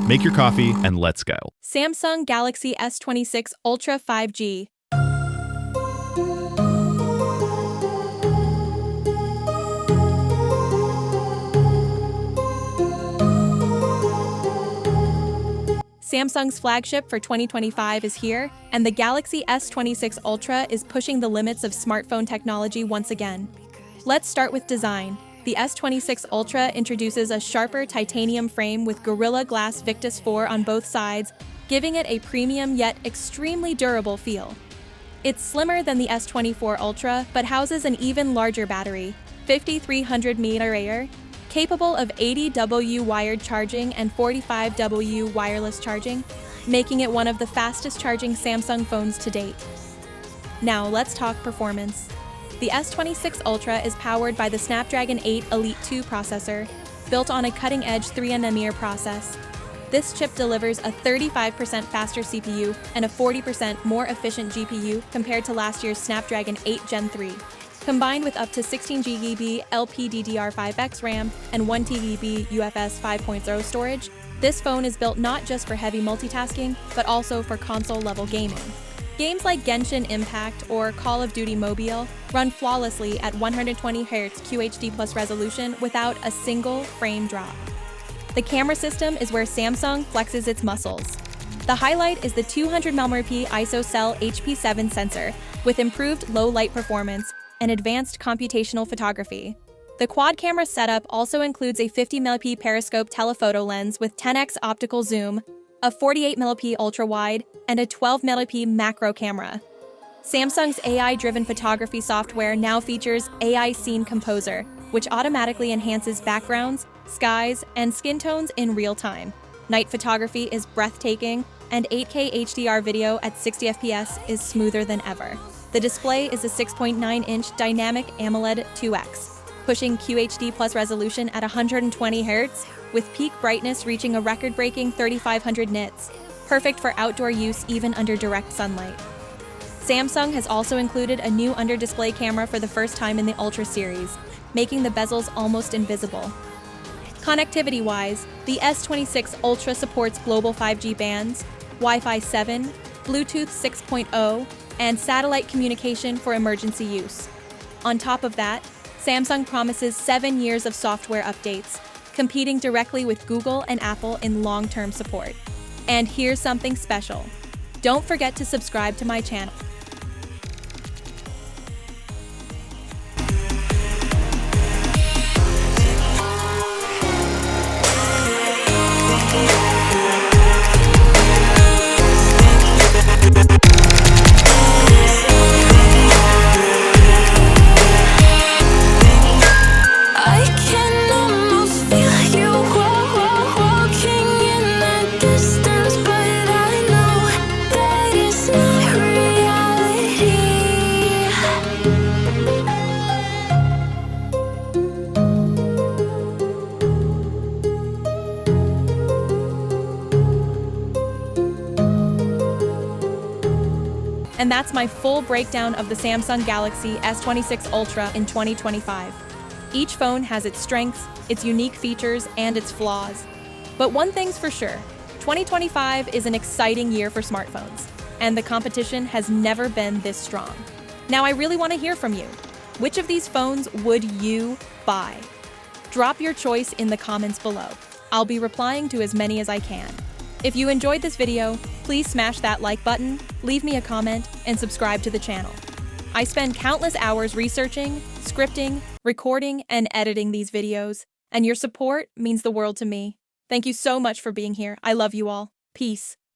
Make your coffee and let's go. Samsung Galaxy S26 Ultra 5G. Samsung's flagship for 2025 is here, and the Galaxy S26 Ultra is pushing the limits of smartphone technology once again. Let's start with design. The S26 Ultra introduces a sharper titanium frame with Gorilla Glass Victus 4 on both sides, giving it a premium yet extremely durable feel. It's slimmer than the S24 Ultra, but houses an even larger battery, 5300 mAh, capable of 80W wired charging and 45W wireless charging, making it one of the fastest charging Samsung phones to date. Now let's talk performance. The S26 Ultra is powered by the Snapdragon 8 Elite 2 processor, built on a cutting-edge 3nm process. This chip delivers a 35% faster CPU and a 40% more efficient GPU compared to last year's Snapdragon 8 Gen 3. Combined with up to 16GB LPDDR5X RAM and 1TB UFS 5.0 storage, this phone is built not just for heavy multitasking, but also for console-level gaming. Games like Genshin Impact or Call of Duty Mobile run flawlessly at 120Hz QHD+ resolution without a single frame drop. The camera system is where Samsung flexes its muscles. The highlight is the 200mm ISOCELL HP7 sensor with improved low-light performance and advanced computational photography. The quad-camera setup also includes a 50mm periscope telephoto lens with 10x optical zoom, a 48mm ultra-wide, and a 12MP macro camera. Samsung's AI-driven photography software now features AI Scene Composer, which automatically enhances backgrounds, skies, and skin tones in real time. Night photography is breathtaking, and 8K HDR video at 60fps is smoother than ever. The display is a 6.9-inch dynamic AMOLED 2X, pushing QHD+ resolution at 120Hz, with peak brightness reaching a record-breaking 3500 nits, perfect for outdoor use even under direct sunlight. Samsung has also included a new under-display camera for the first time in the Ultra series, making the bezels almost invisible. Connectivity-wise, the S26 Ultra supports global 5G bands, Wi-Fi 7, Bluetooth 6.0, and satellite communication for emergency use. On top of that, Samsung promises 7 years of software updates, competing directly with Google and Apple in long-term support. And here's something special. Don't forget to subscribe to my channel. And that's my full breakdown of the Samsung Galaxy S26 Ultra in 2025. Each phone has its strengths, its unique features, and its flaws. But one thing's for sure, 2025 is an exciting year for smartphones, and the competition has never been this strong. Now I really want to hear from you. Which of these phones would you buy? Drop your choice in the comments below. I'll be replying to as many as I can. If you enjoyed this video, please smash that like button, leave me a comment, and subscribe to the channel. I spend countless hours researching, scripting, recording, and editing these videos, and your support means the world to me. Thank you so much for being here. I love you all. Peace.